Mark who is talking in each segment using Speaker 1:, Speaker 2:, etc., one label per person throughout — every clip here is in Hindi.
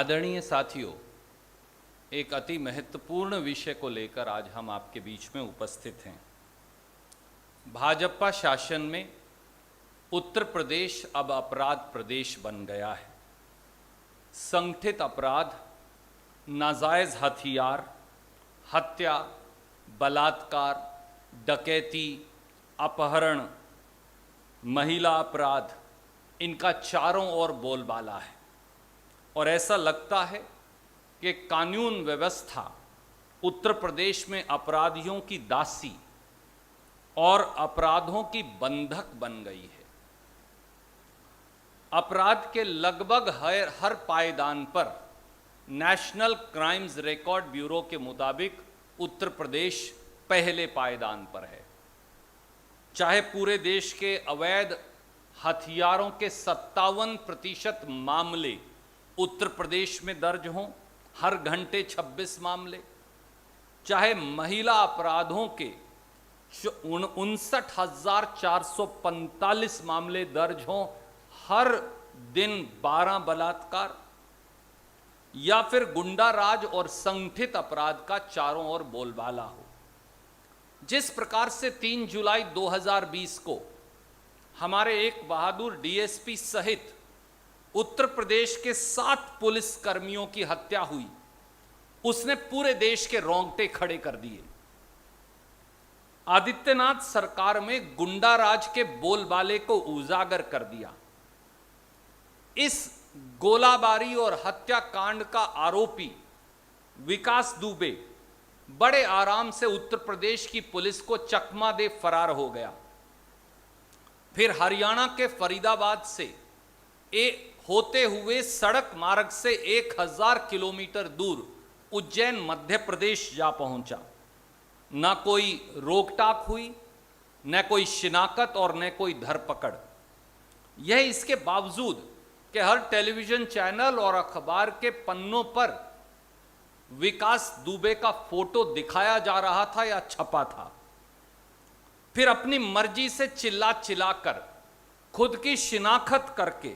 Speaker 1: आदरणीय साथियों, एक अति महत्वपूर्ण विषय को लेकर आज हम आपके बीच में उपस्थित हैं। भाजपा शासन में उत्तर प्रदेश अब अपराध प्रदेश बन गया है। संगठित अपराध, नाजायज हथियार, हत्या, बलात्कार, डकैती, अपहरण, महिला अपराध, इनका चारों ओर बोलबाला है और ऐसा लगता है कि कानून व्यवस्था उत्तर प्रदेश में अपराधियों की दासी और अपराधों की बंधक बन गई है। अपराध के लगभग हर पायदान पर नेशनल क्राइम्स रिकॉर्ड ब्यूरो के मुताबिक उत्तर प्रदेश पहले पायदान पर है। चाहे पूरे देश के अवैध हथियारों के 57% मामले उत्तर प्रदेश में दर्ज हों, हर घंटे 26 मामले, चाहे महिला अपराधों के 59,445 मामले दर्ज हों, हर दिन 12 बलात्कार, या फिर गुंडा राज और संगठित अपराध का चारों ओर बोलबाला हो। जिस प्रकार से 3 जुलाई 2020 को हमारे एक बहादुर डीएसपी सहित उत्तर प्रदेश के 7 पुलिस कर्मियों की हत्या हुई, उसने पूरे देश के रोंगटे खड़े कर दिए। आदित्यनाथ सरकार में गुंडा राज के बोलबाले को उजागर कर दिया। इस गोलाबारी और हत्याकांड का आरोपी विकास दुबे बड़े आराम से उत्तर प्रदेश की पुलिस को चकमा दे फरार हो गया। फिर हरियाणा के फरीदाबाद से होते हुए सड़क मार्ग से 1000 किलोमीटर दूर उज्जैन मध्य प्रदेश जा पहुंचा। न कोई रोकटाक हुई, न कोई शिनाख्त और न कोई धरपकड़। यह इसके बावजूद कि हर टेलीविजन चैनल और अखबार के पन्नों पर विकास दुबे का फोटो दिखाया जा रहा था या छपा था। फिर अपनी मर्जी से चिल्ला चिल्लाकर खुद की शिनाख्त करके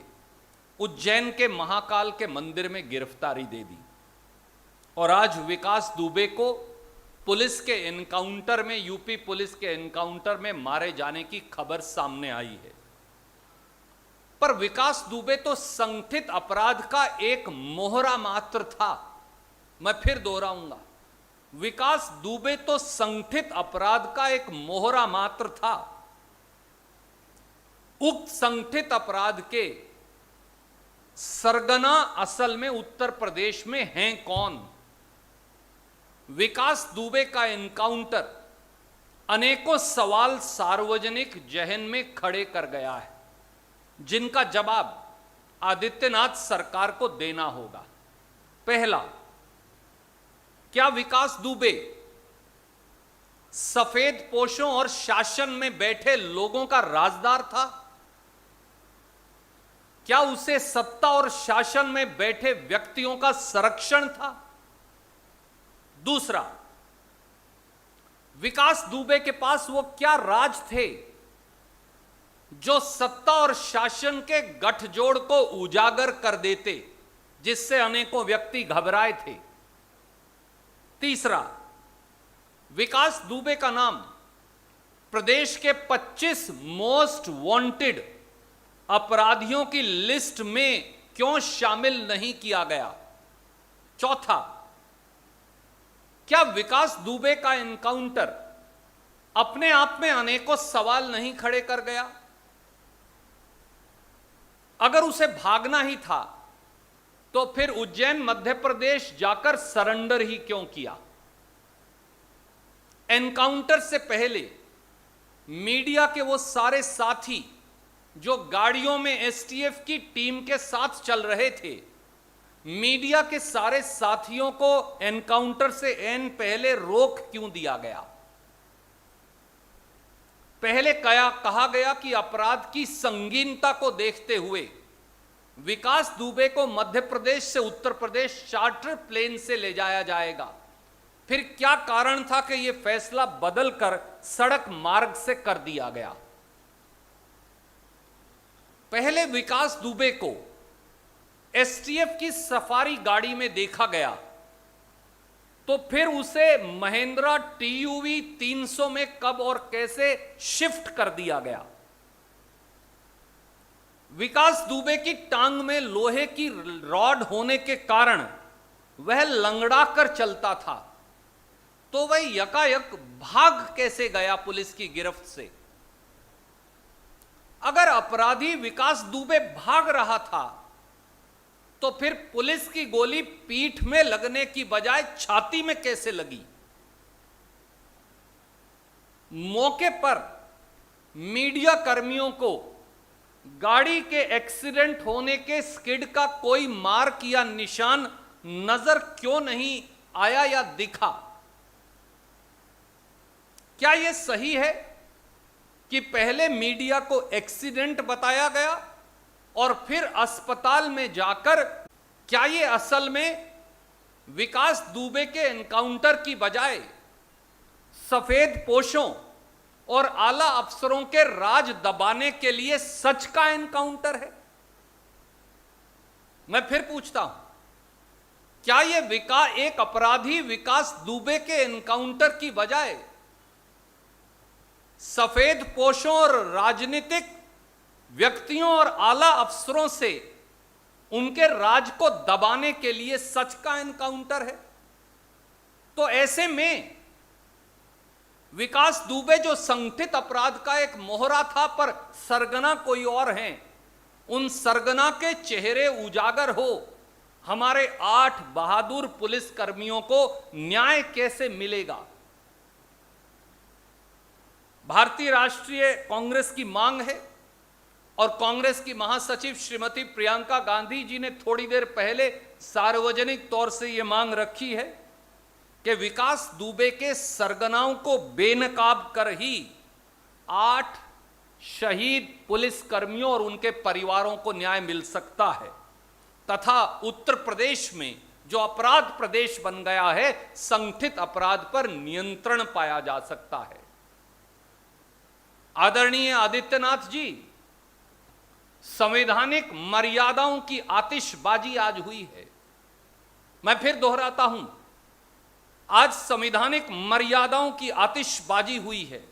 Speaker 1: उज्जैन के महाकाल के मंदिर में गिरफ्तारी दे दी और आज विकास दुबे को पुलिस के एनकाउंटर में, यूपी पुलिस के एनकाउंटर में मारे जाने की खबर सामने आई है। पर विकास दुबे तो संगठित अपराध का एक मोहरा मात्र था। मैं फिर दोहराऊंगा, विकास दुबे तो संगठित अपराध का एक मोहरा मात्र था। उक्त संगठित अपराध के सरगना असल में उत्तर प्रदेश में हैं कौन? विकास दुबे का एनकाउंटर अनेकों सवाल सार्वजनिक जहन में खड़े कर गया है, जिनका जवाब आदित्यनाथ सरकार को देना होगा। पहला, क्या विकास दुबे सफेद पोशों और शासन में बैठे लोगों का राजदार था? क्या उसे सत्ता और शासन में बैठे व्यक्तियों का संरक्षण था? दूसरा, विकास दुबे के पास वो क्या राज थे जो सत्ता और शासन के गठजोड़ को उजागर कर देते, जिससे अनेकों व्यक्ति घबराए थे? तीसरा, विकास दुबे का नाम प्रदेश के 25 मोस्ट वांटेड अपराधियों की लिस्ट में क्यों शामिल नहीं किया गया? चौथा, क्या विकास दुबे का एनकाउंटर अपने आप में अनेकों सवाल नहीं खड़े कर गया? अगर उसे भागना ही था तो फिर उज्जैन मध्य प्रदेश जाकर सरेंडर ही क्यों किया? एनकाउंटर से पहले मीडिया के वो सारे साथी जो गाड़ियों में एसटीएफ की टीम के साथ चल रहे थे, मीडिया के सारे साथियों को एनकाउंटर से एन पहले रोक क्यों दिया गया? पहले कहा गया कि अपराध की संगीनता को देखते हुए विकास दुबे को मध्य प्रदेश से उत्तर प्रदेश चार्टर प्लेन से ले जाया जाएगा। फिर क्या कारण था कि यह फैसला बदलकर सड़क मार्ग से कर दिया गया? पहले विकास दुबे को एसटीएफ की सफारी गाड़ी में देखा गया तो फिर उसे महिंद्रा टीयूवी 300 में कब और कैसे शिफ्ट कर दिया गया? विकास दुबे की टांग में लोहे की रॉड होने के कारण वह लंगड़ा कर चलता था, तो वह यकायक भाग कैसे गया पुलिस की गिरफ्त से? अगर अपराधी विकास दुबे भाग रहा था तो फिर पुलिस की गोली पीठ में लगने की बजाय छाती में कैसे लगी? मौके पर मीडिया कर्मियों को गाड़ी के एक्सीडेंट होने के स्किड का कोई मार्क या निशान नजर क्यों नहीं आया या दिखा? क्या यह सही है कि पहले मीडिया को एक्सीडेंट बताया गया और फिर अस्पताल में जाकर क्या यह असल में विकास दुबे के एनकाउंटर की बजाय सफेद पोशों और आला अफसरों के राज दबाने के लिए सच का एनकाउंटर है? मैं फिर पूछता हूं, क्या यह एक अपराधी विकास दुबे के एनकाउंटर की बजाय सफेद पोशों और राजनीतिक व्यक्तियों और आला अफसरों से उनके राज को दबाने के लिए सच का एनकाउंटर है? तो ऐसे में विकास दुबे जो संगठित अपराध का एक मोहरा था पर सरगना कोई और हैं, उन सरगना के चेहरे उजागर हो हमारे 8 बहादुर पुलिस कर्मियों को न्याय कैसे मिलेगा? भारतीय राष्ट्रीय कांग्रेस की मांग है और कांग्रेस की महासचिव श्रीमती प्रियंका गांधी जी ने थोड़ी देर पहले सार्वजनिक तौर से यह मांग रखी है कि विकास दुबे के सरगनाओं को बेनकाब कर ही 8 शहीद पुलिस कर्मियों और उनके परिवारों को न्याय मिल सकता है तथा उत्तर प्रदेश में जो अपराध प्रदेश बन गया है, संगठित अपराध पर नियंत्रण पाया जा सकता है। आदरणीय आदित्यनाथ जी, संवैधानिक मर्यादाओं की आतिशबाजी आज हुई है। मैं फिर दोहराता हूं, आज संवैधानिक मर्यादाओं की आतिशबाजी हुई है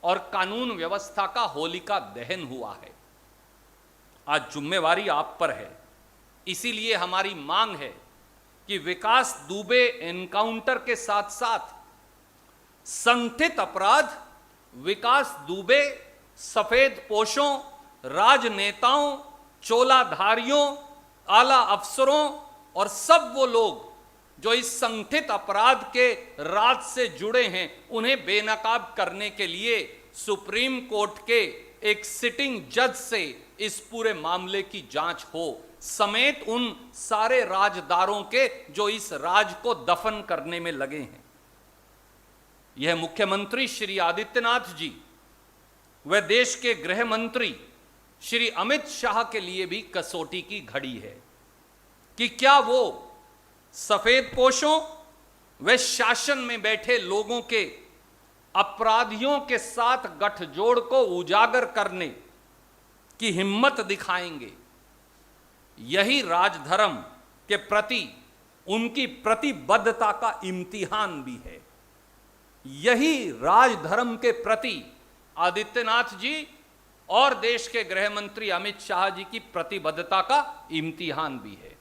Speaker 1: और कानून व्यवस्था का होलिका दहन हुआ है। आज जिम्मेवारी आप पर है, इसीलिए हमारी मांग है कि विकास दुबे एनकाउंटर के साथ साथ संगठित अपराध विकास दुबे, सफेद पोशों, राजनेताओं, चोलाधारियों, आला अफसरों और सब वो लोग जो इस संगठित अपराध के राज से जुड़े हैं, उन्हें बेनकाब करने के लिए सुप्रीम कोर्ट के एक सिटिंग जज से इस पूरे मामले की जांच हो, समेत उन सारे राजदारों के जो इस राज को दफन करने में लगे हैं। यह मुख्यमंत्री श्री आदित्यनाथ जी व देश के गृह मंत्री श्री अमित शाह के लिए भी कसौटी की घड़ी है कि क्या वो सफेद पोशों व शासन में बैठे लोगों के अपराधियों के साथ गठजोड़ को उजागर करने की हिम्मत दिखाएंगे। यही राजधर्म के प्रति उनकी प्रतिबद्धता का इम्तिहान भी है। यही राजधर्म के प्रति आदित्यनाथ जी और देश के गृह मंत्री अमित शाह जी की प्रतिबद्धता का इम्तिहान भी है।